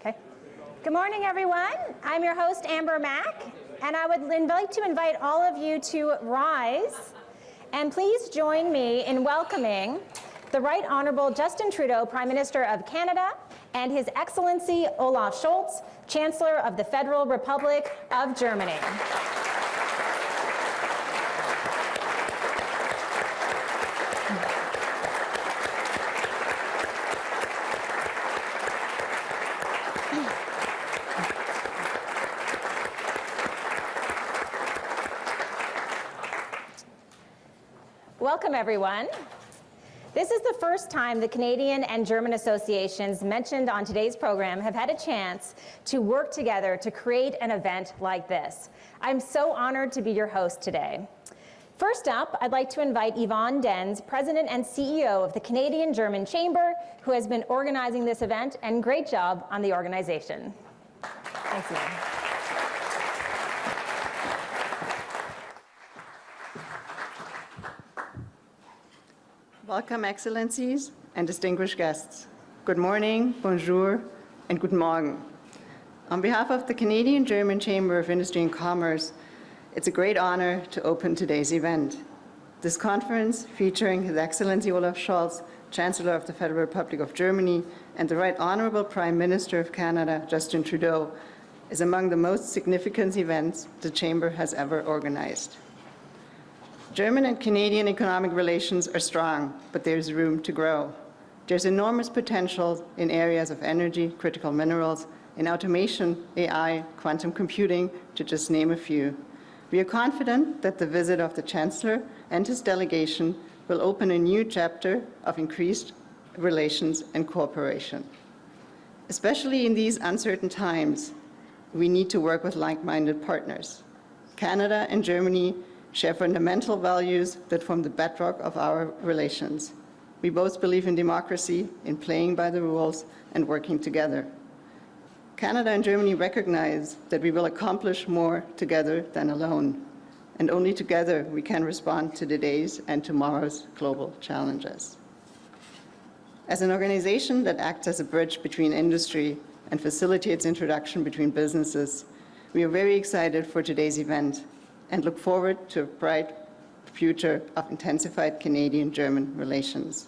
Okay. Good morning, everyone. I'm your host, Amber Mack, and I would like to invite all of you to rise and please join me in welcoming the Right Honourable Justin Trudeau, Prime Minister of Canada, and His Excellency Olaf Scholz, Chancellor of the Federal Republic of Germany. Welcome, everyone. This is the first time the Canadian and German associations mentioned on today's program have had a chance to work together to create an event like this. I'm so honored to be your host today. First up, I'd like to invite Yvonne Denz, President and CEO of the Canadian-German Chamber, who has been organizing this event, and great job on the organization. Thanks, Yvonne. Welcome, Excellencies and distinguished guests. Good morning, bonjour, and guten Morgen. On behalf of the Canadian-German Chamber of Industry and Commerce, it's a great honor to open today's event. This conference, featuring His Excellency Olaf Scholz, Chancellor of the Federal Republic of Germany, and the Right Honourable Prime Minister of Canada, Justin Trudeau, is among the most significant events the Chamber has ever organized. German and Canadian economic relations are strong, but there's room to grow. There's enormous potential in areas of energy, critical minerals, in automation, AI, quantum computing, to just name a few. We are confident that the visit of the Chancellor and his delegation will open a new chapter of increased relations and cooperation. Especially in these uncertain times, we need to work with like-minded partners. Canada and Germany share fundamental values that form the bedrock of our relations. We both believe in democracy, in playing by the rules, and working together. Canada and Germany recognize that we will accomplish more together than alone, and only together we can respond to today's and tomorrow's global challenges. As an organization that acts as a bridge between industry and facilitates introduction between businesses, we are very excited for today's event and look forward to a bright future of intensified Canadian-German relations.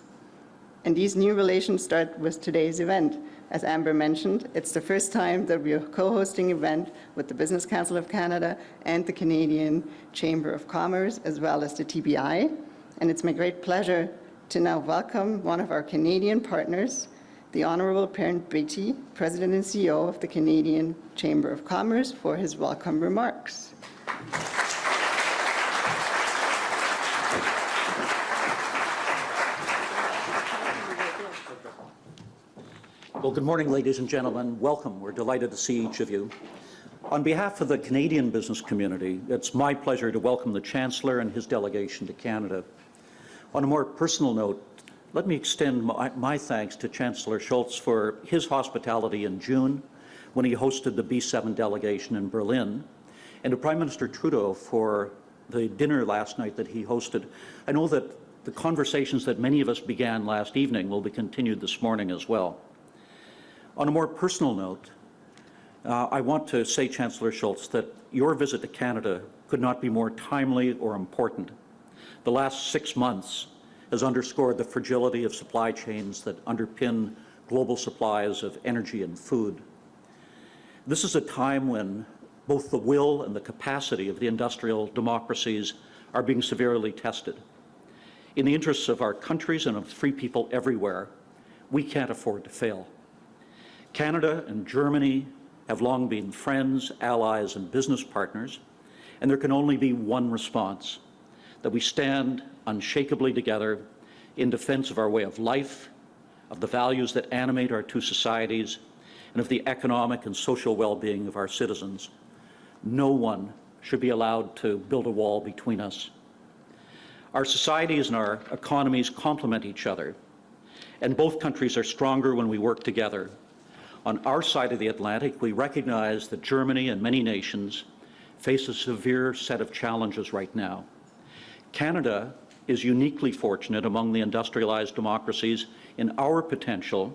And these new relations start with today's event. As Amber mentioned, it's the first time that we are co-hosting an event with the Business Council of Canada and the Canadian Chamber of Commerce, as well as the TBI. And it's my great pleasure to now welcome one of our Canadian partners, the Honourable Bernd Beatty, President and CEO of the Canadian Chamber of Commerce, for his welcome remarks. Well, good morning, ladies and gentlemen. Welcome. We're delighted to see each of you. On behalf of the Canadian business community, it's my pleasure to welcome the Chancellor and his delegation to Canada. On a more personal note, let me extend my thanks to Chancellor Scholz for his hospitality in June when he hosted the B7 delegation in Berlin, and to Prime Minister Trudeau for the dinner last night that he hosted. I know that the conversations that many of us began last evening will be continued this morning as well. On a more personal note, I want to say, Chancellor Scholz, that your visit to Canada could not be more timely or important. The last 6 months has underscored the fragility of supply chains that underpin global supplies of energy and food. This is a time when both the will and the capacity of the industrial democracies are being severely tested. In the interests of our countries and of free people everywhere, we can't afford to fail. Canada and Germany have long been friends, allies, and business partners, and there can only be one response: that we stand unshakably together in defense of our way of life, of the values that animate our two societies, and of the economic and social well-being of our citizens. No one should be allowed to build a wall between us. Our societies and our economies complement each other, and both countries are stronger when we work together. On our side of the Atlantic, we recognize that Germany and many nations face a severe set of challenges right now. Canada is uniquely fortunate among the industrialized democracies in our potential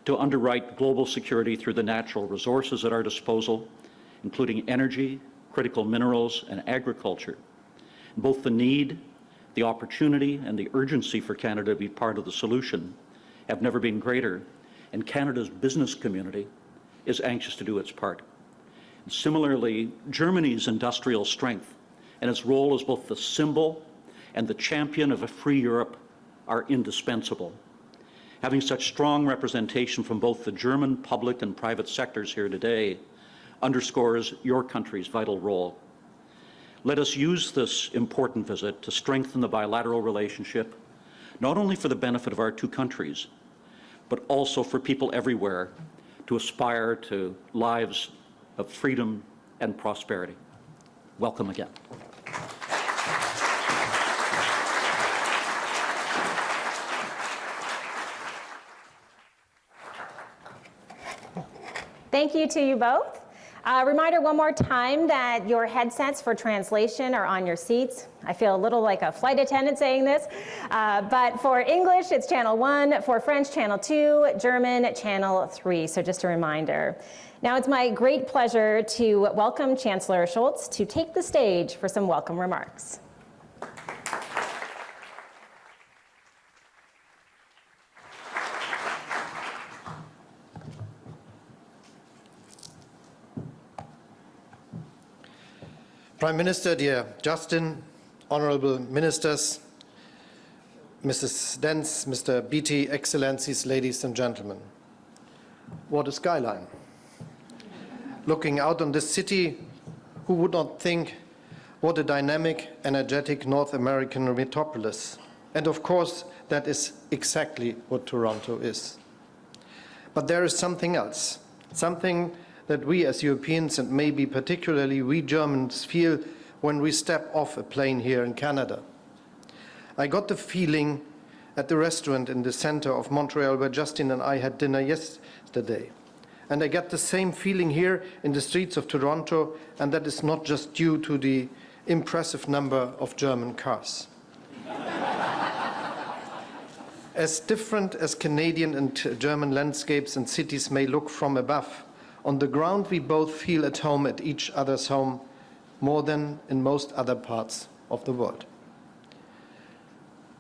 to underwrite global security through the natural resources at our disposal, including energy, critical minerals, and agriculture. Both the need, the opportunity, and the urgency for Canada to be part of the solution have never been greater, and Canada's business community is anxious to do its part. And similarly, Germany's industrial strength and its role as both the symbol and the champion of a free Europe are indispensable. Having such strong representation from both the German public and private sectors here today underscores your country's vital role. Let us use this important visit to strengthen the bilateral relationship, not only for the benefit of our two countries, but also for people everywhere to aspire to lives of freedom and prosperity. Welcome again. Thank you to you both. Reminder one more time that your headsets for translation are on your seats. I feel a little like a flight attendant saying this, but for English, it's channel 1, for French, channel 2, German, channel 3, so just a reminder. Now it's my great pleasure to welcome Chancellor Scholz to take the stage for some welcome remarks. Prime Minister, dear Justin, honorable ministers, Mrs. Dents, Mr. Beattie, excellencies, ladies and gentlemen. What a skyline. Looking out on this city, who would not think what a dynamic, energetic North American metropolis. And of course, that is exactly what Toronto is. But there is something else, something that we as Europeans, and maybe particularly we Germans, feel when we step off a plane here in Canada. I got the feeling at the restaurant in the center of Montreal where Justin and I had dinner yesterday. And I get the same feeling here in the streets of Toronto, and that is not just due to the impressive number of German cars. As different as Canadian and German landscapes and cities may look from above, on the ground, we both feel at home at each other's home more than in most other parts of the world.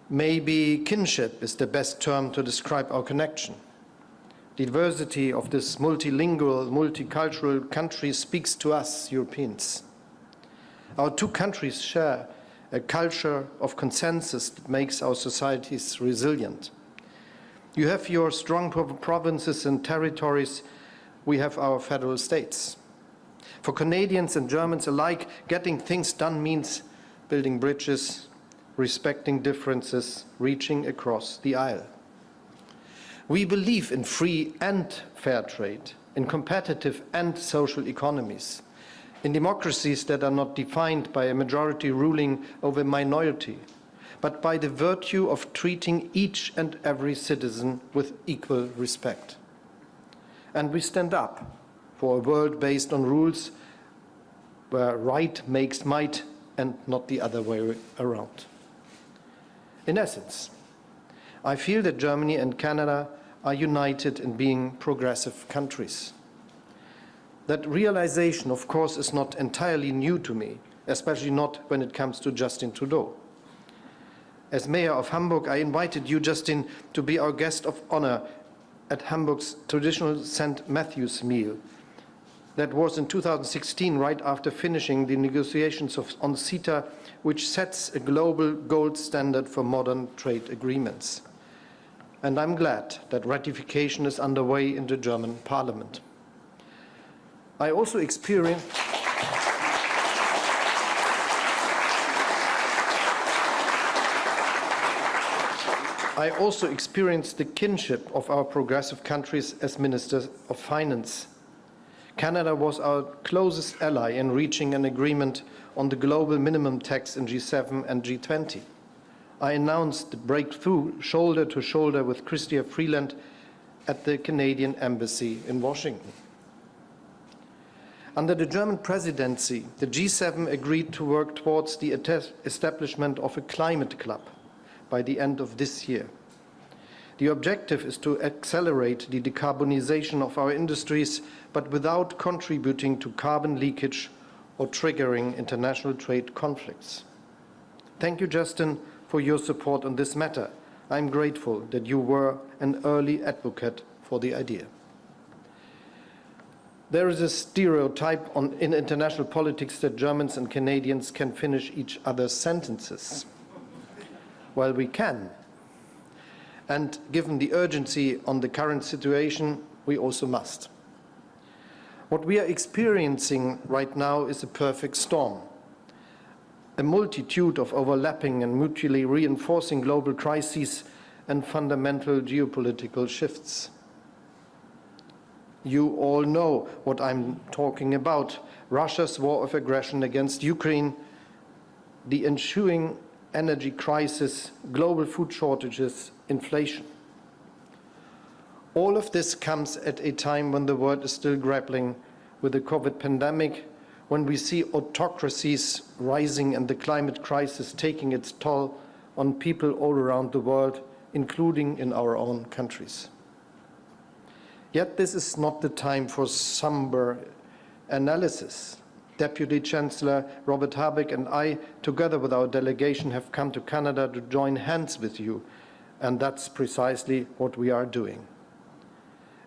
Maybe kinship is the best term to describe our connection. The diversity of this multilingual, multicultural country speaks to us, Europeans. Our two countries share a culture of consensus that makes our societies resilient. You have your strong provinces and territories. We have our federal states. For Canadians and Germans alike, getting things done means building bridges, respecting differences, reaching across the aisle. We believe in free and fair trade, in competitive and social economies, in democracies that are not defined by a majority ruling over a minority, but by the virtue of treating each and every citizen with equal respect. And we stand up for a world based on rules where right makes might and not the other way around. In essence, I feel that Germany and Canada are united in being progressive countries. That realization, of course, is not entirely new to me, especially not when it comes to Justin Trudeau. As Mayor of Hamburg, I invited you, Justin, to be our guest of honor at Hamburg's traditional St. Matthew's meal. That was in 2016, right after finishing the negotiations on CETA, which sets a global gold standard for modern trade agreements. And I'm glad that ratification is underway in the German parliament. I also experienced the kinship of our progressive countries as ministers of finance. Canada was our closest ally in reaching an agreement on the global minimum tax in G7 and G20. I announced the breakthrough shoulder to shoulder with Chrystia Freeland at the Canadian Embassy in Washington. Under the German presidency, the G7 agreed to work towards the establishment of a climate club by the end of this year. The objective is to accelerate the decarbonization of our industries, but without contributing to carbon leakage or triggering international trade conflicts. Thank you, Justin, for your support on this matter. I'm grateful that you were an early advocate for the idea. There is a stereotype in international politics that Germans and Canadians can finish each other's sentences. Well, we can. And given the urgency on the current situation, we also must. What we are experiencing right now is a perfect storm. A multitude of overlapping and mutually reinforcing global crises and fundamental geopolitical shifts. You all know what I'm talking about. Russia's war of aggression against Ukraine, the ensuing energy crisis, global food shortages, inflation. All of this comes at a time when the world is still grappling with the COVID pandemic, when we see autocracies rising and the climate crisis taking its toll on people all around the world, including in our own countries. Yet this is not the time for somber analysis. Deputy Chancellor Robert Habeck and I, together with our delegation, have come to Canada to join hands with you, and that's precisely what we are doing.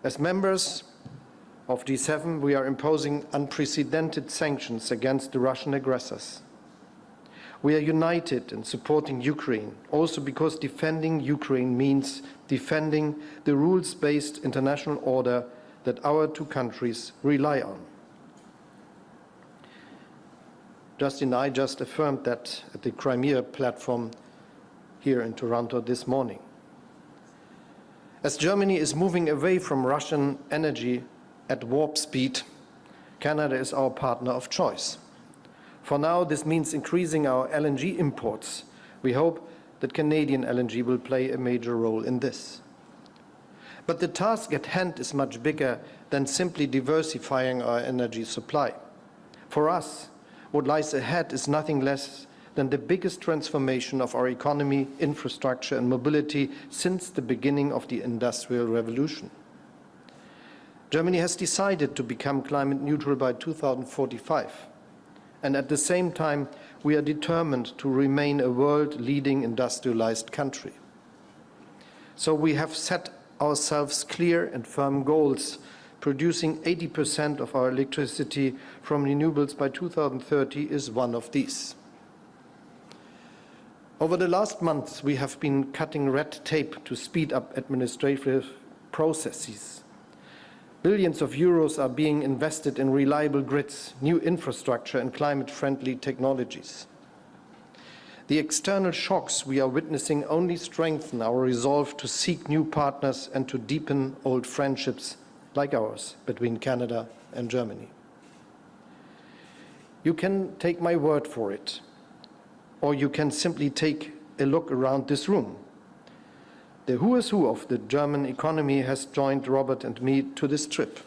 As members of G7, we are imposing unprecedented sanctions against the Russian aggressors. We are united in supporting Ukraine, also because defending Ukraine means defending the rules-based international order that our two countries rely on. Justin and I just affirmed that at the Crimea platform here in Toronto this morning. As Germany is moving away from Russian energy at warp speed, Canada is our partner of choice. For now, this means increasing our LNG imports. We hope that Canadian LNG will play a major role in this. But the task at hand is much bigger than simply diversifying our energy supply. For us, what lies ahead is nothing less than the biggest transformation of our economy, infrastructure and mobility since the beginning of the Industrial Revolution. Germany has decided to become climate neutral by 2045. And at the same time, we are determined to remain a world-leading industrialized country. So we have set ourselves clear and firm goals. Producing 80% of our electricity from renewables by 2030 is one of these. Over the last months, we have been cutting red tape to speed up administrative processes. Billions of euros are being invested in reliable grids, new infrastructure and climate-friendly technologies. The external shocks we are witnessing only strengthen our resolve to seek new partners and to deepen old friendships like ours between Canada and Germany. You can take my word for it, or you can simply take a look around this room. The who is who of the German economy has joined Robert and me to this trip.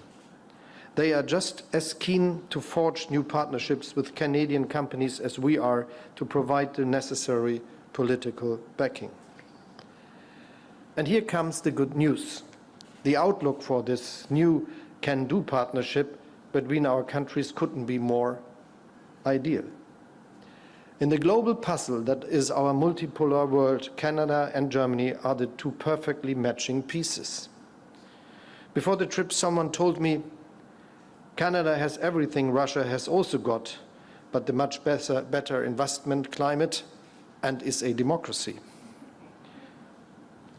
They are just as keen to forge new partnerships with Canadian companies as we are to provide the necessary political backing. And here comes the good news. The outlook for this new can-do partnership between our countries couldn't be more ideal. In the global puzzle that is our multipolar world, Canada and Germany are the two perfectly matching pieces. Before the trip, someone told me, Canada has everything Russia has also got, but the much better investment climate and is a democracy.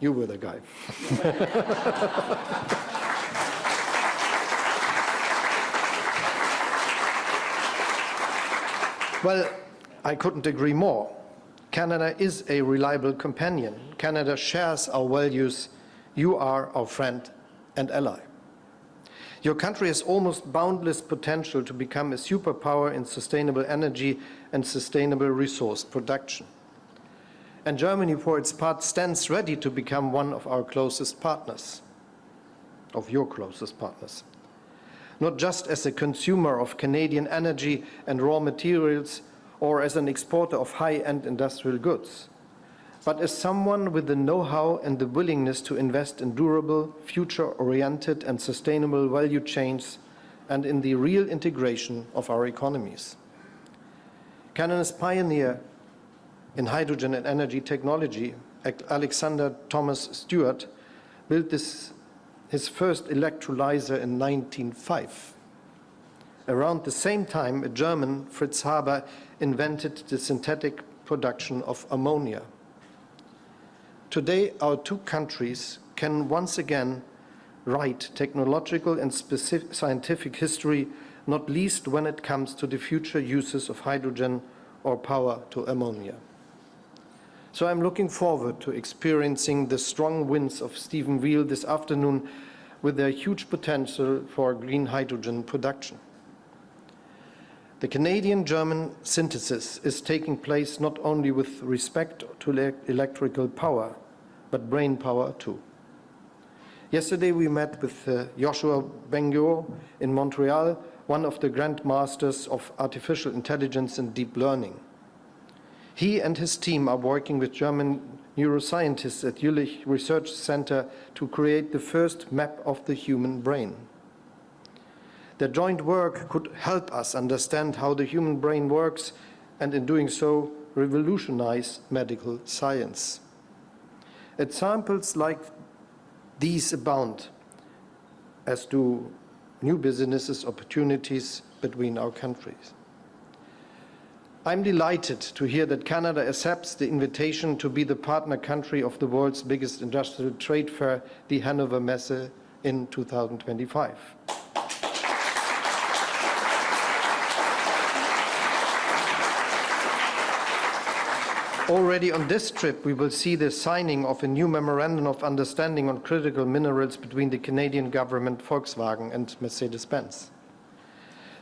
You were the guy. Well, I couldn't agree more. Canada is a reliable companion. Canada shares our values. You are our friend and ally. Your country has almost boundless potential to become a superpower in sustainable energy and sustainable resource production. And Germany, for its part, stands ready to become one of our closest partners, of your closest partners. Not just as a consumer of Canadian energy and raw materials, or as an exporter of high-end industrial goods, but as someone with the know-how and the willingness to invest in durable, future-oriented and sustainable value chains and in the real integration of our economies. Canada's pioneer in hydrogen and energy technology, Alexander Thomas Stewart, built his first electrolyzer in 1905. Around the same time, a German, Fritz Haber, invented the synthetic production of ammonia. Today, our two countries can once again write technological and specific scientific history, not least when it comes to the future uses of hydrogen or power to ammonia. So I'm looking forward to experiencing the strong winds of Stephen Wheel this afternoon with their huge potential for green hydrogen production. The Canadian-German synthesis is taking place not only with respect to electrical power, but brain power too. Yesterday we met with Joshua Bengio in Montreal, one of the grandmasters of artificial intelligence and deep learning. He and his team are working with German neuroscientists at Jülich Research Center to create the first map of the human brain. Their joint work could help us understand how the human brain works and in doing so revolutionize medical science. Examples like these abound, as do new business opportunities between our countries. I'm delighted to hear that Canada accepts the invitation to be the partner country of the world's biggest industrial trade fair, the Hannover Messe, in 2025. Already on this trip, we will see the signing of a new memorandum of understanding on critical minerals between the Canadian government, Volkswagen, and Mercedes-Benz.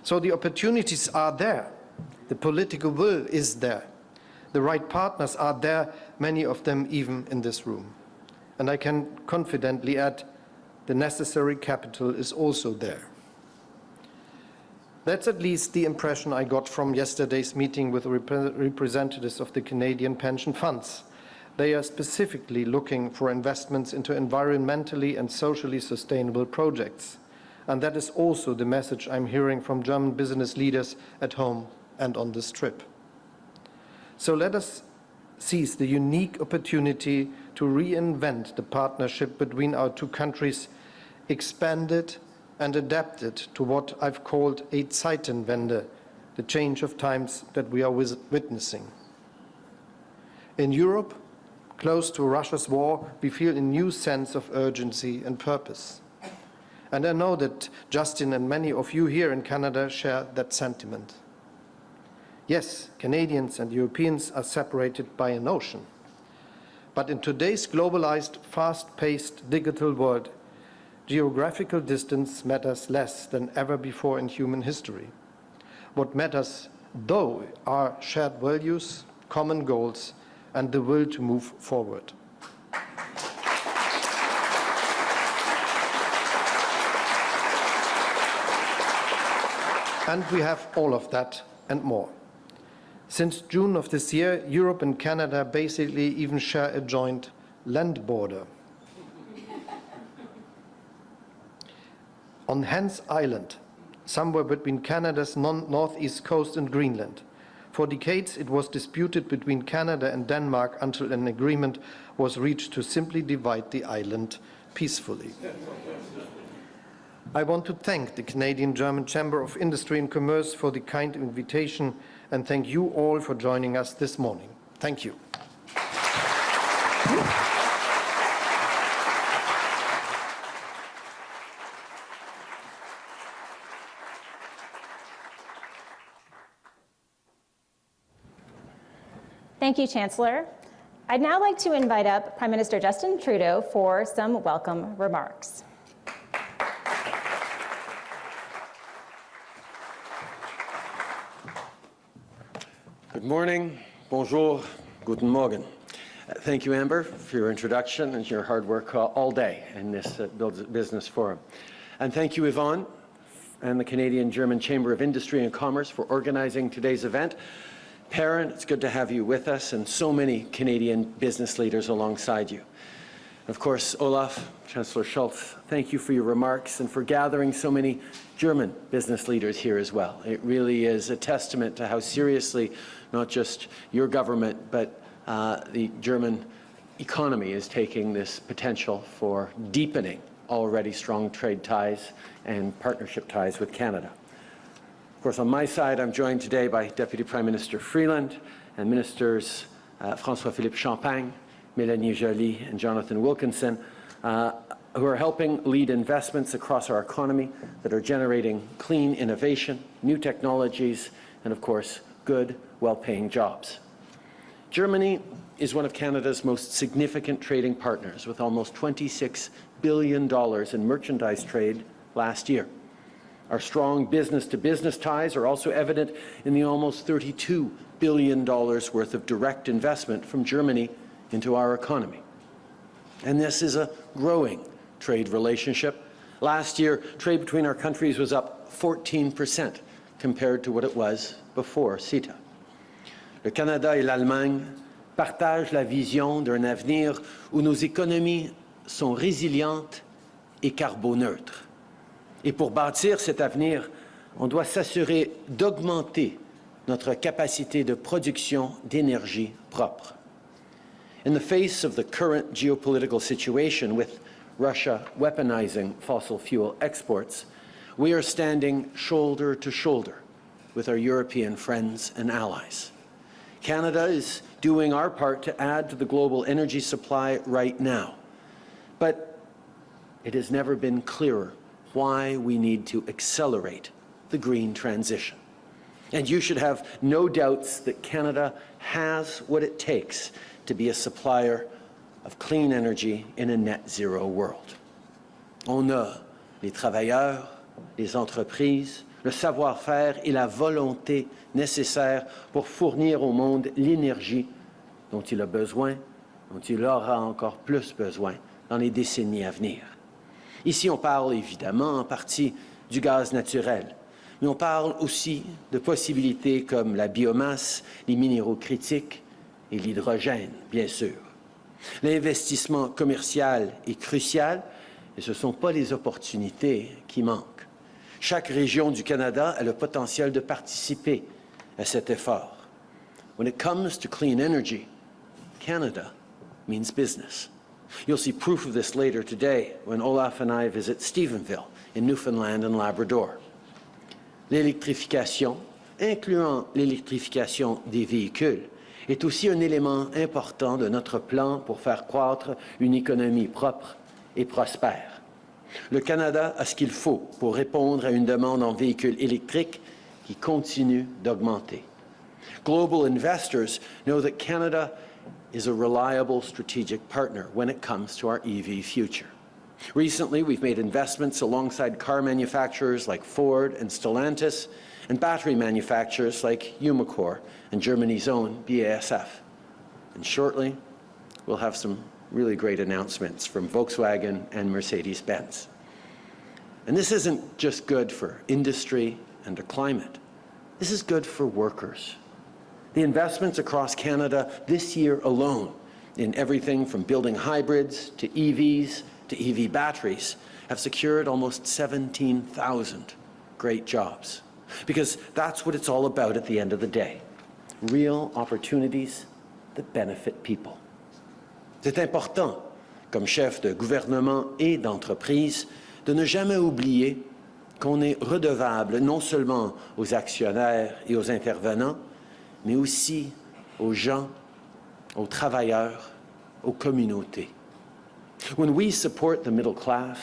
So the opportunities are there. The political will is there. The right partners are there, many of them even in this room. And I can confidently add, the necessary capital is also there. That's at least the impression I got from yesterday's meeting with representatives of the Canadian pension funds. They are specifically looking for investments into environmentally and socially sustainable projects. And that is also the message I'm hearing from German business leaders at home and on this trip. So let us seize the unique opportunity to reinvent the partnership between our two countries, expand it and adapt it to what I've called a Zeitenwende, the change of times that we are witnessing. In Europe, close to Russia's war, we feel a new sense of urgency and purpose. And I know that Justin and many of you here in Canada share that sentiment. Yes, Canadians and Europeans are separated by an ocean. But in today's globalized, fast-paced digital world, geographical distance matters less than ever before in human history. What matters, though, are shared values, common goals, and the will to move forward. And we have all of that and more. Since June of this year, Europe and Canada basically even share a joint land border. On Hans Island, somewhere between Canada's northeast coast and Greenland. For decades, it was disputed between Canada and Denmark until an agreement was reached to simply divide the island peacefully. I want to thank the Canadian-German Chamber of Industry and Commerce for the kind invitation and thank you all for joining us this morning. Thank you. Thank you, Chancellor. I'd now like to invite up Prime Minister Justin Trudeau for some welcome remarks. Good morning, bonjour, guten Morgen. Thank you, Amber, for your introduction and your hard work all day in this business forum. And thank you, Yvonne, and the Canadian-German Chamber of Industry and Commerce for organizing today's event. Perrin, it's good to have you with us, and so many Canadian business leaders alongside you. Of course, Olaf, Chancellor Scholz, thank you for your remarks and for gathering so many German business leaders here as well. It really is a testament to how seriously not just your government, but the German economy is taking this potential for deepening already strong trade ties and partnership ties with Canada. Of course, on my side, I'm joined today by Deputy Prime Minister Freeland and Ministers François-Philippe Champagne, Mélanie Joly, and Jonathan Wilkinson, who are helping lead investments across our economy that are generating clean innovation, new technologies, and of course, good, well-paying jobs. Germany is one of Canada's most significant trading partners, with almost $26 billion in merchandise trade last year. Our strong business-to-business ties are also evident in the almost $32 billion worth of direct investment from Germany into our economy. And this is a growing trade relationship. Last year, trade between our countries was up 14% compared to what it was before CETA. Le Canada et l'Allemagne partagent la vision d'un avenir où nos économies sont résilientes et carboneutres. Et pour bâtir cet avenir, on doit s'assurer d'augmenter notre capacité de production d'énergie propre. In the face of the current geopolitical situation with Russia weaponizing fossil fuel exports, we are standing shoulder to shoulder with our European friends and allies. Canada is doing our part to add to the global energy supply right now. But it has never been clearer why we need to accelerate the green transition. And you should have no doubts that Canada has what it takes to be a supplier of clean energy in a net zero world. On a les travailleurs, les entreprises, le savoir-faire et la volonté nécessaires pour fournir au monde l'énergie dont il a besoin, dont il aura encore plus besoin dans les décennies à venir. Ici, on parle évidemment en partie du gaz naturel, mais on parle aussi de possibilités comme la biomasse, les minéraux critiques et l'hydrogène, bien sûr. L'investissement commercial est crucial et ce ne sont pas les opportunités qui manquent. Chaque région du Canada a le potentiel de participer à cet effort. When it comes to clean energy, Canada means business. You'll see proof of this later today when Olaf and I visit Stephenville in Newfoundland and Labrador. L'électrification, incluant l'électrification des véhicules, est aussi un élément important de notre plan pour faire croître une économie propre et prospère. Le Canada a ce qu'il faut pour répondre à une demande en véhicules électriques qui continue d'augmenter. Global investors know that Canada is a reliable strategic partner when it comes to our EV future. Recently, we've made investments alongside car manufacturers like Ford and Stellantis, and battery manufacturers like Umicore and Germany's own BASF. And shortly, we'll have some really great announcements from Volkswagen and Mercedes-Benz. And this isn't just good for industry and the climate. This is good for workers. The investments across Canada this year alone in everything from building hybrids to EVs to EV batteries have secured almost 17,000 great jobs. Because that's what it's all about at the end of the day. Real opportunities that benefit people. C'est important, comme chef de gouvernement et d'entreprise, de ne jamais oublier qu'on est redevable non seulement aux actionnaires et aux intervenants, mais aussi aux gens, aux travailleurs, aux communautés. When we support the middle class,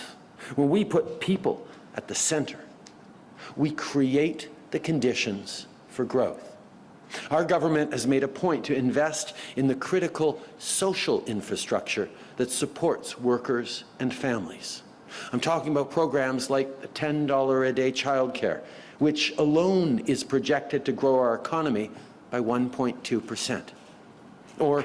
when we put people at the center, we create the conditions for growth. Our government has made a point to invest in the critical social infrastructure that supports workers and families. I'm talking about programs like the $10 a day childcare, which alone is projected to grow our economy by 1.2%. Or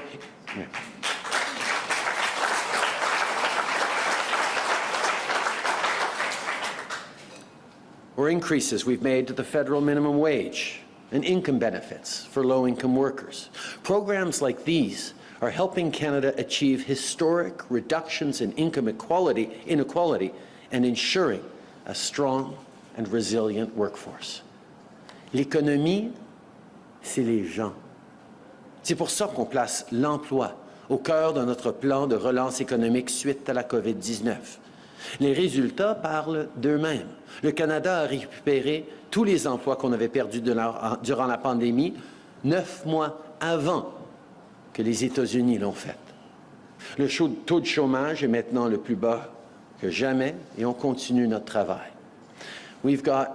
increases we've made to the federal minimum wage and income benefits for low-income workers. Programs like these are helping Canada achieve historic reductions in income inequality and ensuring a strong and resilient workforce. L'économie, c'est les gens. C'est pour ça qu'on place l'emploi au cœur de notre plan de relance économique suite à la COVID-19. Les résultats parlent d'eux-mêmes. Le Canada a récupéré tous les emplois qu'on avait perdus durant la pandémie 9 mois avant que les États-Unis l'ont fait. Le taux de chômage est maintenant le plus bas que jamais et on continue notre travail. We've got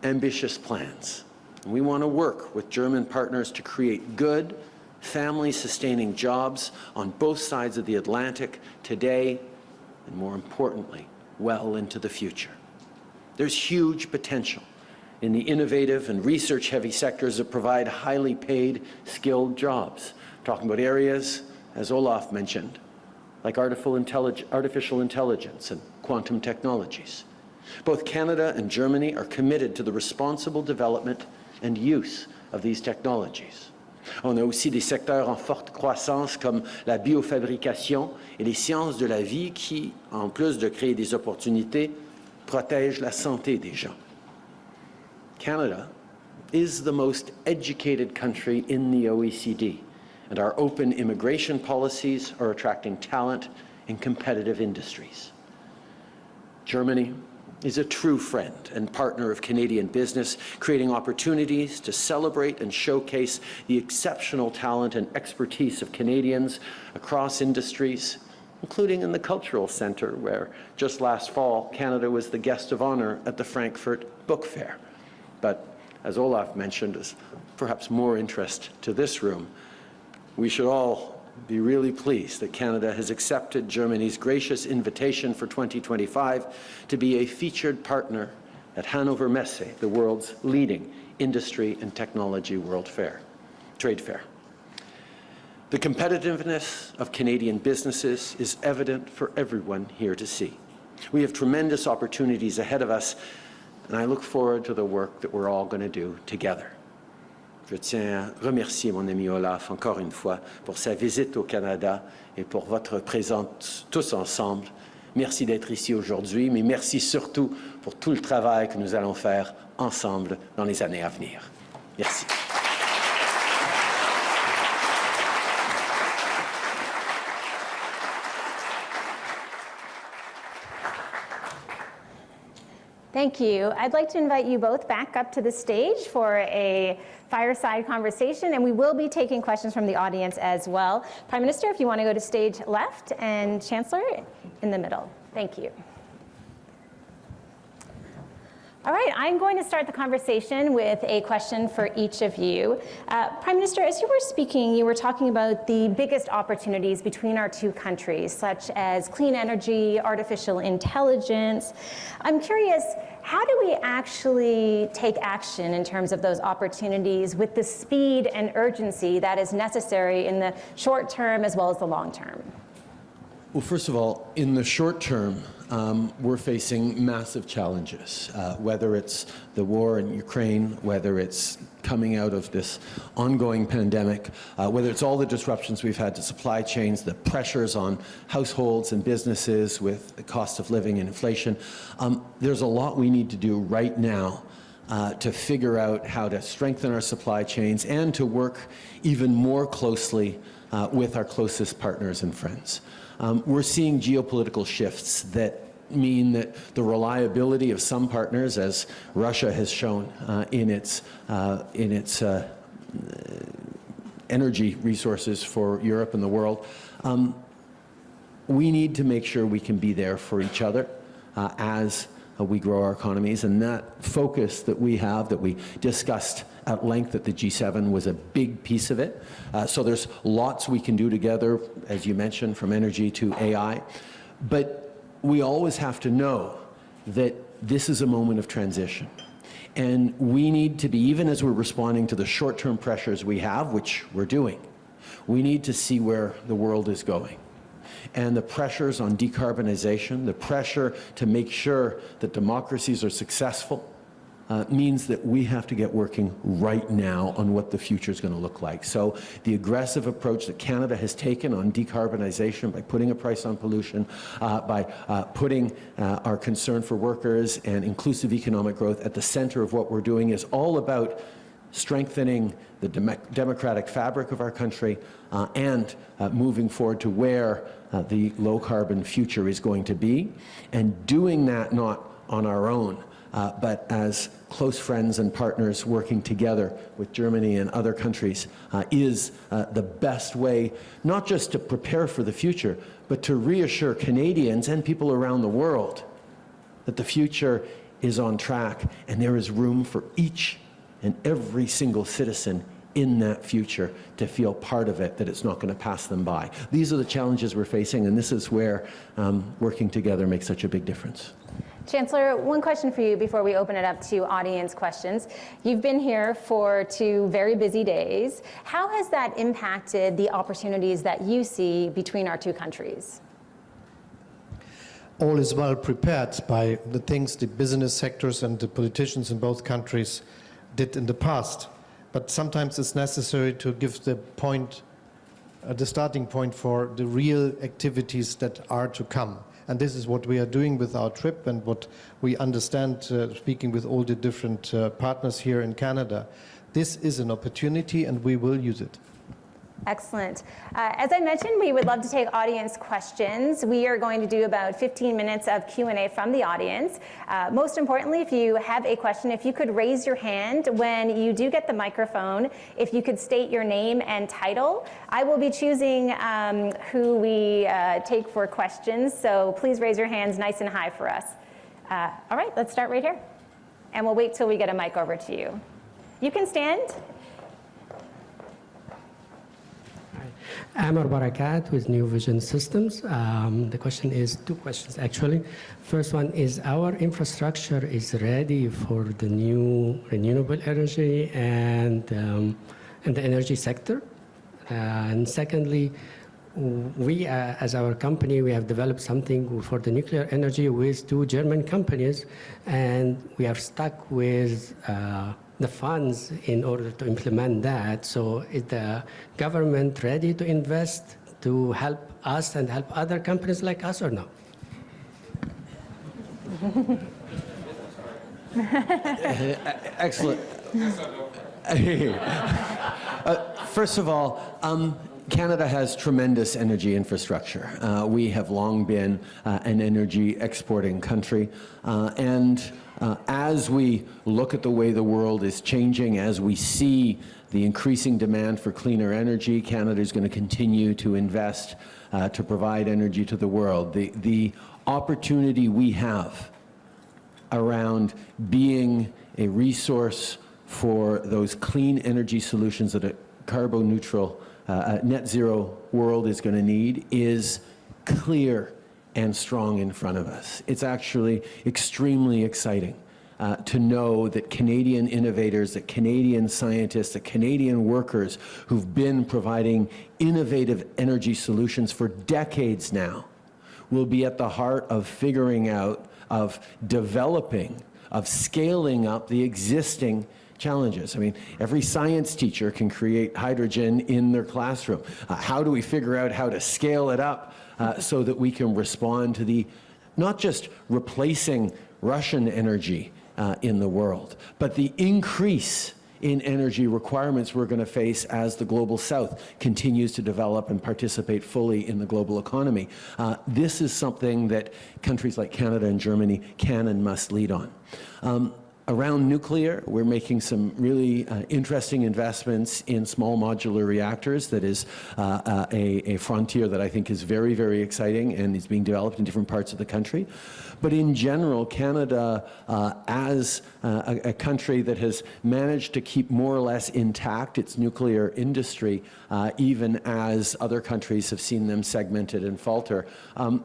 ambitious plans. We want to work with German partners to create good, family-sustaining jobs on both sides of the Atlantic today and, more importantly, well into the future. There's huge potential in the innovative and research-heavy sectors that provide highly paid, skilled jobs. Talking about areas, as Olaf mentioned, like artificial intelligence and quantum technologies. Both Canada and Germany are committed to the responsible development and use of these technologies. On a aussi des secteurs en forte croissance comme la biofabrication et les sciences de la vie qui, en plus de créer des opportunités, protègent la santé des gens. Canada is the most educated country in the OECD, and our open immigration policies are attracting talent in competitive industries. Germany is a true friend and partner of Canadian business, creating opportunities to celebrate and showcase the exceptional talent and expertise of Canadians across industries, including in the Cultural Centre, where just last fall, Canada was the guest of honor at the Frankfurt Book Fair. But as Olaf mentioned, as perhaps more interest to this room, we should all be really pleased that Canada has accepted Germany's gracious invitation for 2025 to be a featured partner at Hannover Messe, the world's leading industry and technology trade fair. The competitiveness of Canadian businesses is evident for everyone here to see. We have tremendous opportunities ahead of us, and I look forward to the work that we're all going to do together. Je tiens à remercier mon ami Olaf encore une fois pour sa visite au Canada et pour votre présence tous ensemble. Merci d'être ici aujourd'hui, mais merci surtout pour tout le travail que nous allons faire ensemble dans les années à venir. Merci. Thank you. I'd like to invite you both back up to the stage for a fireside conversation, and we will be taking questions from the audience as well. Prime Minister, if you want to go to stage left, and Chancellor in the middle. Thank you. All right, I'm going to start the conversation with a question for each of you. Prime Minister, as you were speaking, you were talking about the biggest opportunities between our two countries, such as clean energy, artificial intelligence. I'm curious, how do we actually take action in terms of those opportunities with the speed and urgency that is necessary in the short term as well as the long term? Well, first of all, in the short term, we're facing massive challenges, whether it's the war in Ukraine, whether it's coming out of this ongoing pandemic, whether it's all the disruptions we've had to supply chains, the pressures on households and businesses with the cost of living and inflation. There's a lot we need to do right now to figure out how to strengthen our supply chains and to work even more closely with our closest partners and friends. We're seeing geopolitical shifts that mean that the reliability of some partners, as Russia has shown in its energy resources for Europe and the world, we need to make sure we can be there for each other as we grow our economies. And that focus that we have, that we discussed at length at the G7, was a big piece of it. So there's lots we can do together, as you mentioned, from energy to AI. But we always have to know that this is a moment of transition. And we need to be, even as we're responding to the short-term pressures we have, which we're doing, we need to see where the world is going. And the pressures on decarbonization, the pressure to make sure that democracies are successful means that we have to get working right now on what the future is going to look like. So the aggressive approach that Canada has taken on decarbonization by putting a price on pollution, by putting our concern for workers and inclusive economic growth at the center of what we're doing is all about strengthening the democratic fabric of our country and moving forward to where the low-carbon future is going to be, and doing that not on our own, but as close friends and partners working together with Germany and other countries is the best way, not just to prepare for the future, but to reassure Canadians and people around the world that the future is on track and there is room for each and every single citizen in that future to feel part of it, that it's not going to pass them by. These are the challenges we're facing, and this is where working together makes such a big difference. Chancellor, one question for you before we open it up to audience questions. You've been here for 2 very busy days. How has that impacted the opportunities that you see between our 2 countries? All is well prepared by the things the business sectors and the politicians in both countries did in the past. But sometimes it's necessary to give the point, the starting point for the real activities that are to come. And this is what we are doing with our trip and what we understand, speaking with all the different partners here in Canada. This is an opportunity and we will use it. Excellent. As I mentioned, we would love to take audience questions. We are going to do about 15 minutes of Q&A from the audience. Most importantly, if you have a question, if you could raise your hand when you do get the microphone, if you could state your name and title. I will be choosing who we take for questions, so please raise your hands nice and high for us. All right, let's start right here. And we'll wait till we get a mic over to you. You can stand. Amar Barakat with New Vision Systems. The question is 2 questions actually. First one is our infrastructure is ready for the new renewable energy and the energy sector. And secondly, we as our company, we have developed something for the nuclear energy with 2 German companies, and we are stuck with the funds in order to implement that. So is the government ready to invest to help us and help other companies like us or no? Excellent. First of all, Canada has tremendous energy infrastructure. We have long been an energy exporting country, and as we look at the way the world is changing, as we see the increasing demand for cleaner energy, Canada is going to continue to invest to provide energy to the world. The opportunity we have around being a resource for those clean energy solutions that a carbon neutral, net zero world is going to need is clear and strong in front of us. It's actually extremely exciting to know that Canadian innovators, that Canadian scientists, that Canadian workers who've been providing innovative energy solutions for decades now will be at the heart of figuring out, of developing, of scaling up the existing challenges. I mean, every science teacher can create hydrogen in their classroom. How do we figure out how to scale it up so that we can respond to the, not just replacing Russian energy in the world, but the increase in energy requirements we're going to face as the global south continues to develop and participate fully in the global economy. This is something that countries like Canada and Germany can and must lead on. Around nuclear, we're making some really interesting investments in small modular reactors. That is a frontier that I think is very, very exciting and is being developed in different parts of the country. But in general, Canada, as a country that has managed to keep more or less intact its nuclear industry, even as other countries have seen them segmented and falter,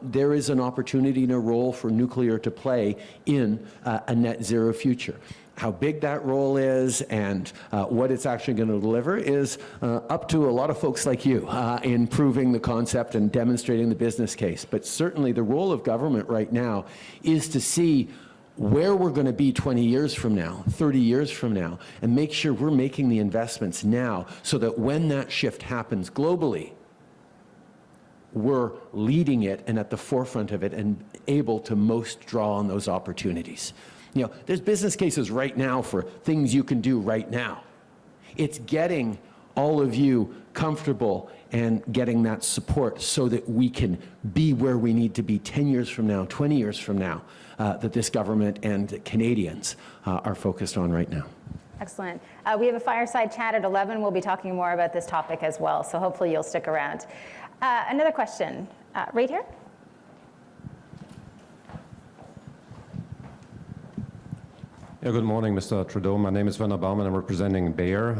there is an opportunity and a role for nuclear to play in a net zero future. How big that role is and what it's actually going to deliver is up to a lot of folks like you in proving the concept and demonstrating the business case. But certainly the role of government right now is to see where we're going to be 20 years from now, 30 years from now, and make sure we're making the investments now so that when that shift happens globally, we're leading it and at the forefront of it and able to most draw on those opportunities. You know, there's business cases right now for things you can do right now. It's getting all of you comfortable and getting that support so that we can be where we need to be 10 years from now, 20 years from now, that this government and Canadians are focused on right now. Excellent. We have a fireside chat at 11. We'll be talking more about this topic as well, so hopefully you'll stick around. Another question, right here. Yeah, good morning, Mr. Trudeau. My name is Werner Baumann. I'm representing Bayer,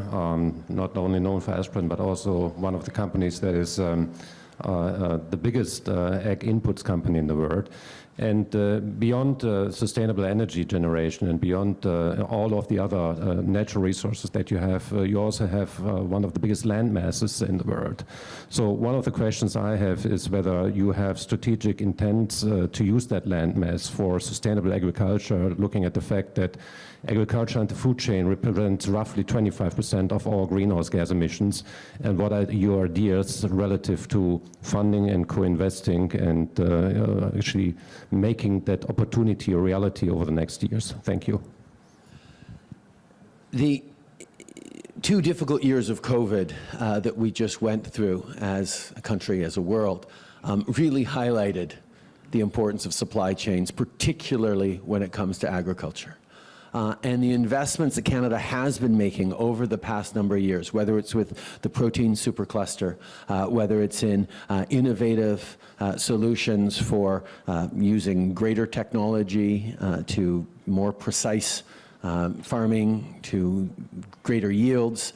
not only known for aspirin, but also one of the companies that is the biggest ag inputs company in the world. And beyond sustainable energy generation and beyond all of the other natural resources that you have, you also have one of the biggest land masses in the world. So one of the questions I have is whether you have strategic intents to use that land mass for sustainable agriculture, looking at the fact that agriculture and the food chain represents roughly 25% of all greenhouse gas emissions, and what are your ideas relative to funding and co-investing and actually making that opportunity a reality over the next years? Thank you. The 2 difficult years of COVID that we just went through as a country, as a world, really highlighted the importance of supply chains, particularly when it comes to agriculture. And the investments that Canada has been making over the past number of years, whether it's with the protein supercluster, whether it's in innovative solutions for using greater technology to more precise farming, to greater yields,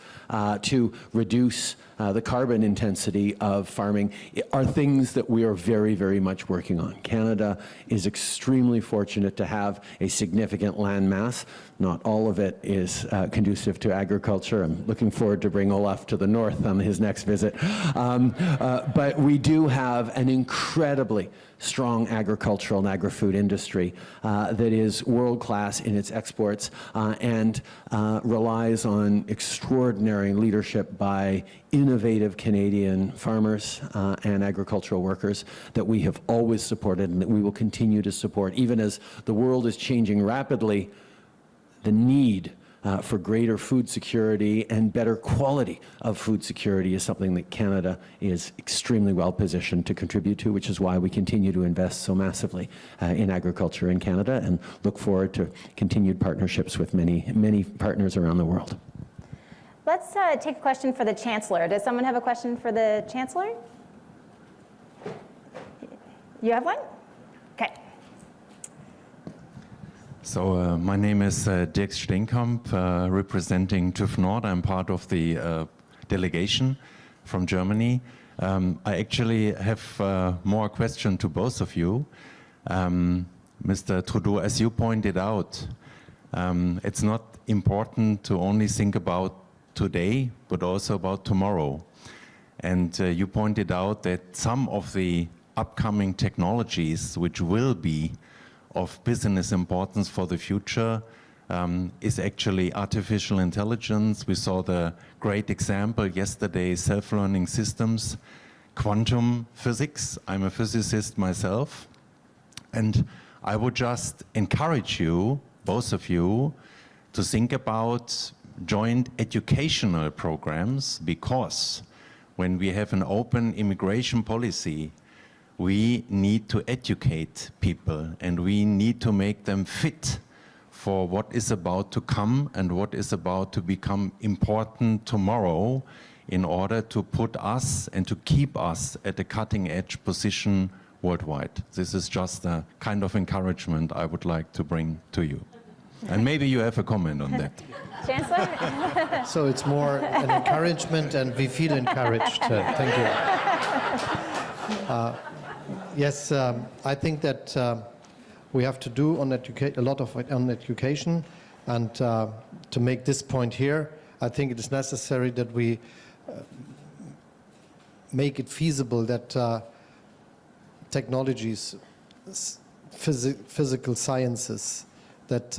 to reduce the carbon intensity of farming, are things that we are very, very much working on. Canada is extremely fortunate to have a significant land mass. Not all of it is conducive to agriculture. I'm looking forward to bring Olaf to the north on his next visit. But we do have an incredibly strong agricultural and agri-food industry that is world-class in its exports and relies on extraordinary leadership by innovative Canadian farmers and agricultural workers that we have always supported and that we will continue to support. Even as the world is changing rapidly, the need for greater food security and better quality of food security is something that Canada is extremely well positioned to contribute to, which is why we continue to invest so massively in agriculture in Canada and look forward to continued partnerships with many, many partners around the world. Let's take a question for the Chancellor. Does someone have a question for the Chancellor? You have one? Okay. So my name is Dirk Steenkamp, representing TÜV Nord. I'm part of the delegation from Germany. I actually have more question to both of you. Mr. Trudeau, as you pointed out, it's not important to only think about today, but also about tomorrow. And you pointed out that some of the upcoming technologies which will be of business importance for the future is actually artificial intelligence. We saw the great example yesterday, self-learning systems, quantum physics. I'm a physicist myself. And I would just encourage you, both of you, to think about joint educational programs, because when we have an open immigration policy, we need to educate people and we need to make them fit for what is about to come and what is about to become important tomorrow in order to put us and to keep us at a cutting edge position worldwide. This is just a kind of encouragement I would like to bring to you. And maybe you have a comment on that. Chancellor? So it's more an encouragement and we feel encouraged. Thank you. Yes, I think that we have to do on a lot of on education, and to make this point here, I think it is necessary that we make it feasible that technologies, physical sciences, that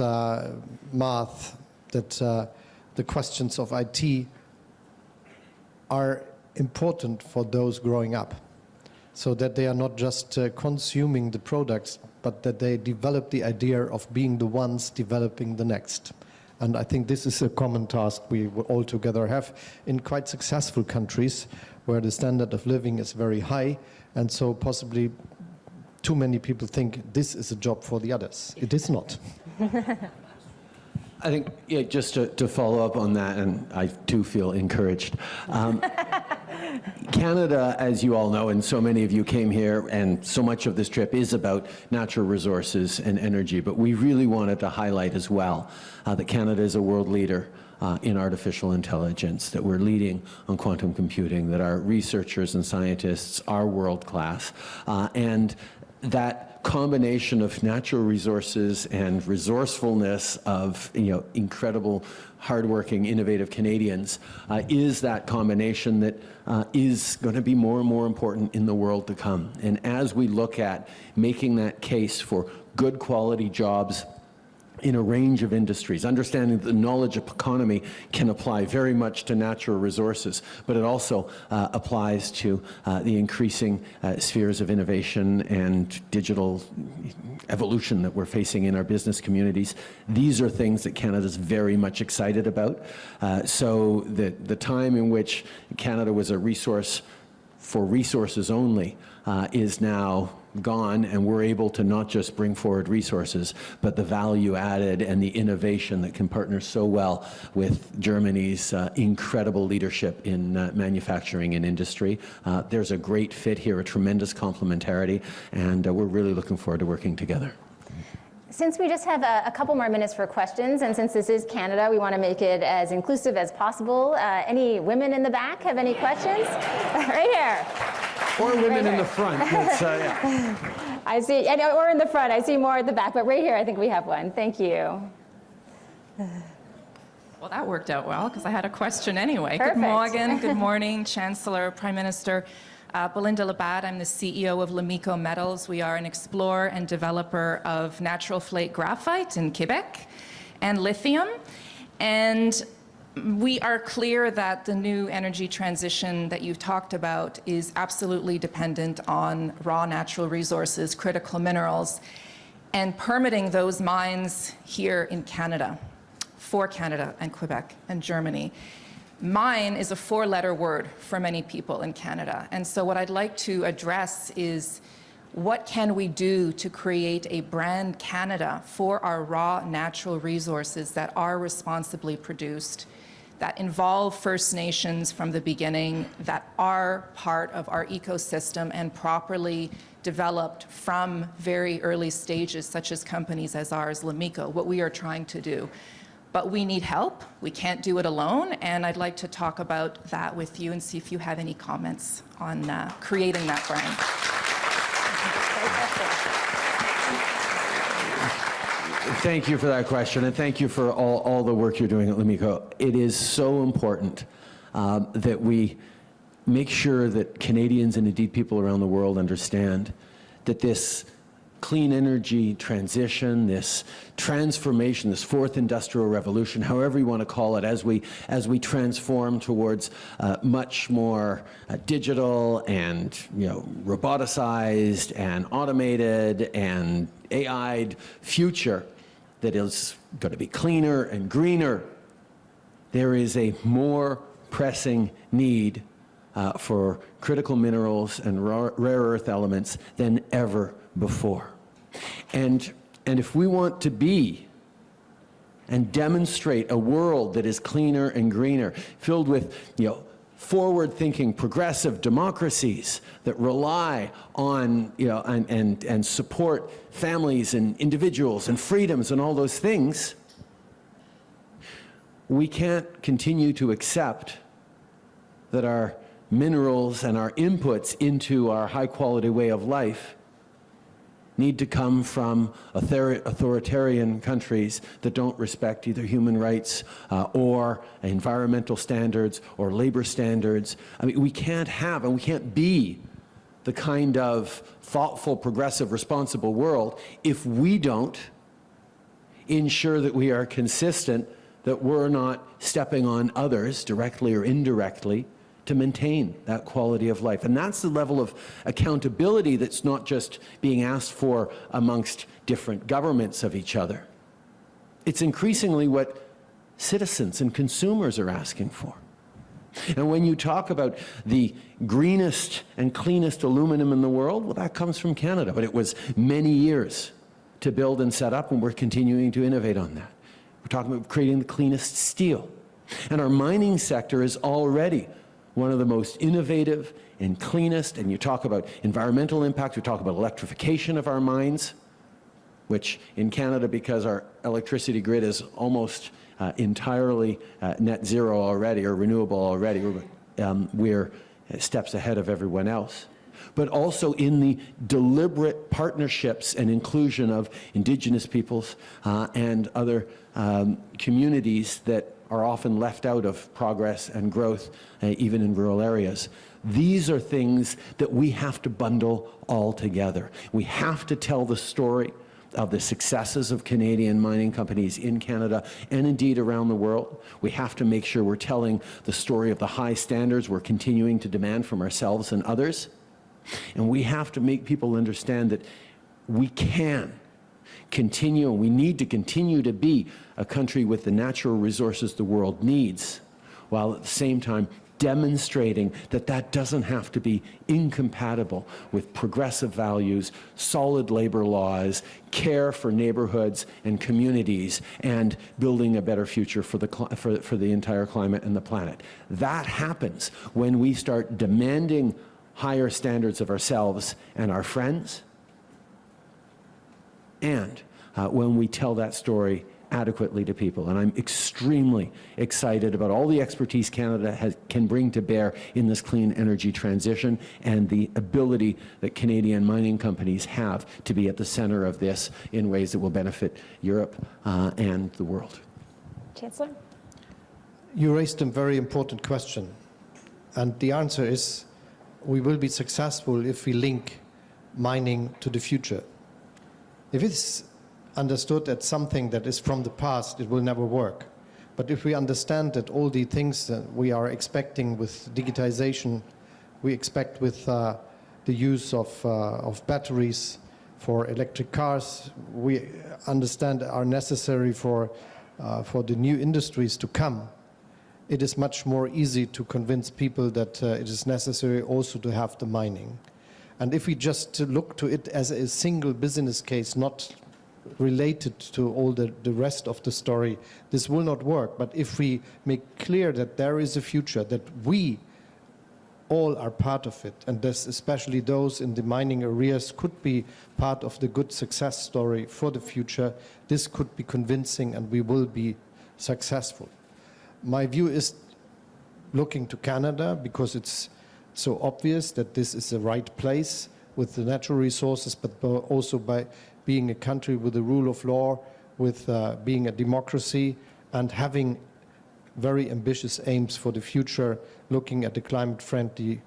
math, that the questions of IT are important for those growing up, so that they are not just consuming the products, but that they develop the idea of being the ones developing the next. And I think this is a common task we all together have in quite successful countries where the standard of living is very high, and so possibly too many people think this is a job for the others. It is not. I think, yeah, just to follow up on that, and I too feel encouraged. Canada, as you all know, and so many of you came here, and so much of this trip is about natural resources and energy, but we really wanted to highlight as well that Canada is a world leader in artificial intelligence, that we're leading on quantum computing, that our researchers and scientists are world-class, and that combination of natural resources and resourcefulness of incredible, hardworking, innovative Canadians is that combination that is going to be more and more important in the world to come. And as we look at making that case for good quality jobs in a range of industries, understanding that the knowledge economy can apply very much to natural resources, but it also applies to the increasing spheres of innovation and digital evolution that we're facing in our business communities. These are things that Canada's very much excited about. So the time in which Canada was a resource for resources only is now gone, and we're able to not just bring forward resources, but the value added and the innovation that can partner so well with Germany's incredible leadership in manufacturing and industry. There's a great fit here, a tremendous complementarity, and we're really looking forward to working together. Since we just have a couple more minutes for questions, and since this is Canada, we want to make it as inclusive as possible. Any women in the back have any questions? Right here. Or women in the front. Yeah. I see, or in the front. I see more at the back, but right here I think we have one. Thank you. Well, that worked out well, because I had a question anyway. Perfect. Good morning, good morning, Chancellor, Prime Minister. Belinda Labatt, I'm the CEO of Lamico Metals. We are an explorer and developer of natural flake graphite in Quebec and lithium. And we are clear that the new energy transition that you've talked about is absolutely dependent on raw natural resources, critical minerals, and permitting those mines here in Canada, for Canada and Quebec and Germany. Mine is a four-letter word for many people in Canada. And so what I'd like to address is, what can we do to create a brand Canada for our raw natural resources that are responsibly produced, that involve First Nations from the beginning, that are part of our ecosystem and properly developed from very early stages, such as companies as ours, Lamico, what we are trying to do. But we need help. We can't do it alone, and I'd like to talk about that with you and see if you have any comments on creating that brand. Thank you for that question, and thank you for all the work you're doing at Lamico. It is so important that we make sure that Canadians and indeed people around the world understand that this clean energy transition, this transformation, this fourth industrial revolution, however you want to call it, as we transform towards much more digital and roboticized and automated and AI'd future that is going to be cleaner and greener, there is a more pressing need for critical minerals and rare earth elements than ever before. And if we want to be and demonstrate a world that is cleaner and greener, filled with forward-thinking, progressive democracies that rely on and support families and individuals and freedoms and all those things, we can't continue to accept that our minerals and our inputs into our high-quality way of life need to come from authoritarian countries that don't respect either human rights or environmental standards or labor standards. I mean, we can't have and we can't be the kind of thoughtful, progressive, responsible world if we don't ensure that we are consistent, that we're not stepping on others directly or indirectly to maintain that quality of life. And that's the level of accountability that's not just being asked for amongst different governments of each other. It's increasingly what citizens and consumers are asking for. And when you talk about the greenest and cleanest aluminum in the world, well, that comes from Canada. But it was many years to build and set up, and we're continuing to innovate on that. We're talking about creating the cleanest steel. And our mining sector is already one of the most innovative and cleanest, and you talk about environmental impact, you talk about electrification of our mines, which in Canada, because our electricity grid is almost entirely net zero already, or renewable already, we're steps ahead of everyone else. But also in the deliberate partnerships and inclusion of Indigenous peoples and other communities that are often left out of progress and growth, even in rural areas. These are things that we have to bundle all together. We have to tell the story of the successes of Canadian mining companies in Canada and indeed around the world. We have to make sure we're telling the story of the high standards we're continuing to demand from ourselves and others. And we have to make people understand that we can continue, and we need to continue to be a country with the natural resources the world needs, while at the same time demonstrating that that doesn't have to be incompatible with progressive values, solid labor laws, care for neighborhoods and communities, and building a better future for the entire climate and the planet. That happens when we start demanding higher standards of ourselves and our friends, and when we tell that story adequately to people. And I'm extremely excited about all the expertise Canada can bring to bear in this clean energy transition, and the ability that Canadian mining companies have to be at the center of this in ways that will benefit Europe and the world. Chancellor? You raised a very important question, and the answer is we will be successful if we link mining to the future. If it's understood that something that is from the past, it will never work. But if we understand that all the things that we are expecting with digitization, we expect with the use of batteries for electric cars, we understand are necessary for the new industries to come, it is much more easy to convince people that it is necessary also to have the mining. And if we just look to it as a single business case, not related to all the rest of the story, this will not work. But if we make clear that there is a future, that we all are part of it, and this, especially those in the mining areas, could be part of the good success story for the future, this could be convincing and we will be successful. My view is looking to Canada, because it's so obvious that this is the right place with the natural resources, but also by being a country with the rule of law, with being a democracy, and having very ambitious aims for the future, looking at the climate-friendly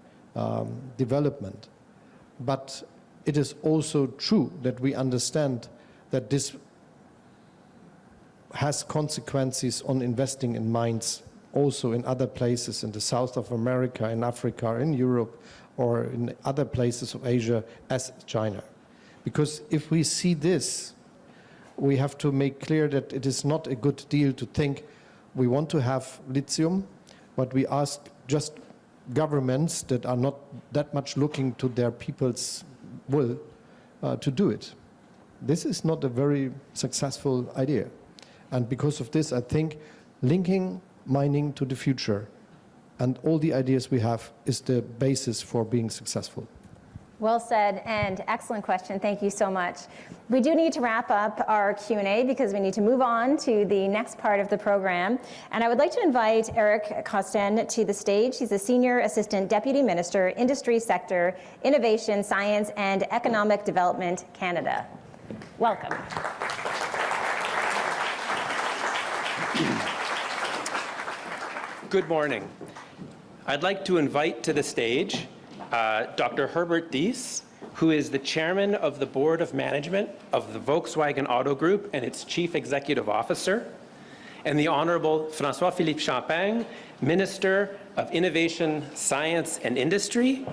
development. But it is also true that we understand that this has consequences on investing in mines also in other places in the south of America, in Africa, in Europe, or in other places of Asia as China. Because if we see this, we have to make clear that it is not a good deal to think we want to have lithium, but we ask just governments that are not that much looking to their people's will to do it. This is not a very successful idea. And because of this, I think linking mining to the future and all the ideas we have is the basis for being successful. Well said, and excellent question. Thank you so much. We do need to wrap up our Q&A because we need to move on to the next part of the program. And I would like to invite Eric Costen to the stage. He's a Senior Assistant Deputy Minister, Industry Sector, Innovation, Science, and Economic Development, Canada. Welcome. Good morning. I'd like to invite to the stage Dr. Herbert Diess, who is the chairman of the board of management of the Volkswagen Auto Group and its chief executive officer, and the Honorable François-Philippe Champagne, Minister of Innovation, Science and Industry,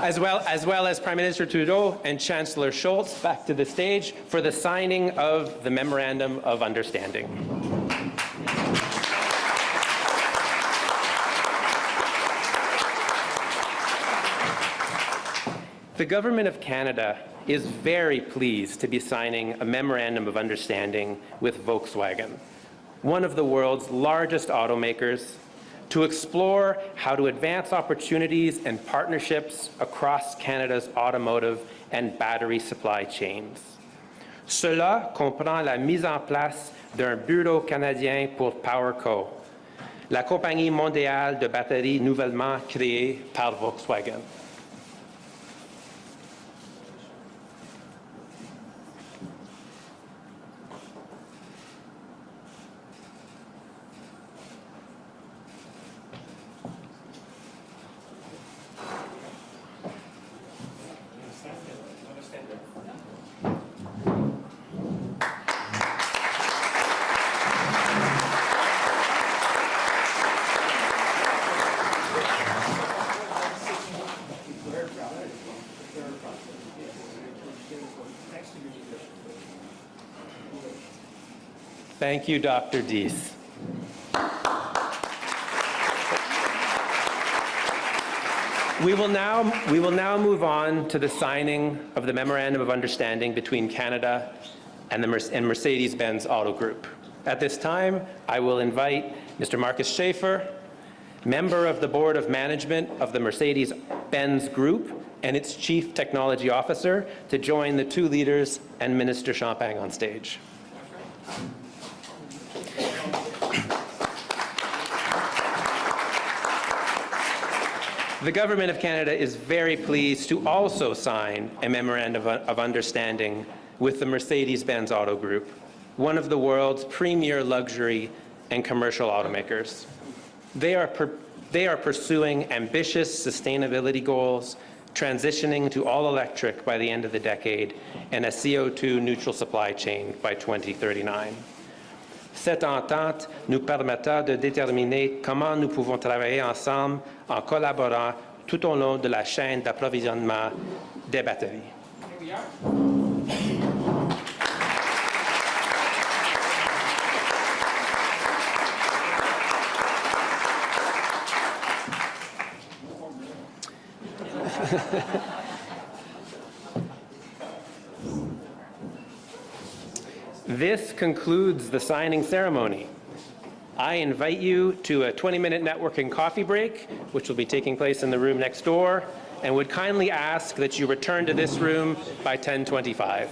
as well as Prime Minister Trudeau and Chancellor Scholz back to the stage for the signing of the Memorandum of Understanding. The Government of Canada is very pleased to be signing a Memorandum of Understanding with Volkswagen, one of the world's largest automakers, to explore how to advance opportunities and partnerships across Canada's automotive and battery supply chains. Cela comprend la mise en place d'un bureau canadien pour PowerCo, la compagnie mondiale de batteries nouvellement créée par Volkswagen. Thank you, Dr. Diess. We will now move on to the signing of the Memorandum of Understanding between Canada and Mercedes-Benz Auto Group. At this time, I will invite Mr. Markus Schäfer, member of the Board of Management of the Mercedes-Benz Group and its Chief Technology Officer, to join the two leaders and Minister Champagne on stage. The Government of Canada is very pleased to also sign a Memorandum of Understanding with the Mercedes-Benz Auto Group, one of the world's premier luxury and commercial automakers. They are pursuing ambitious sustainability goals, transitioning to all electric by the end of the decade, and a CO2 neutral supply chain by 2039. Cette entente nous permettra de déterminer comment nous pouvons travailler ensemble en collaborant tout au long de la chaîne d'approvisionnement des batteries. This concludes the signing ceremony. I invite you to a 20-minute networking coffee break, which will be taking place in the room next door, and would kindly ask that you return to this room by 10:25.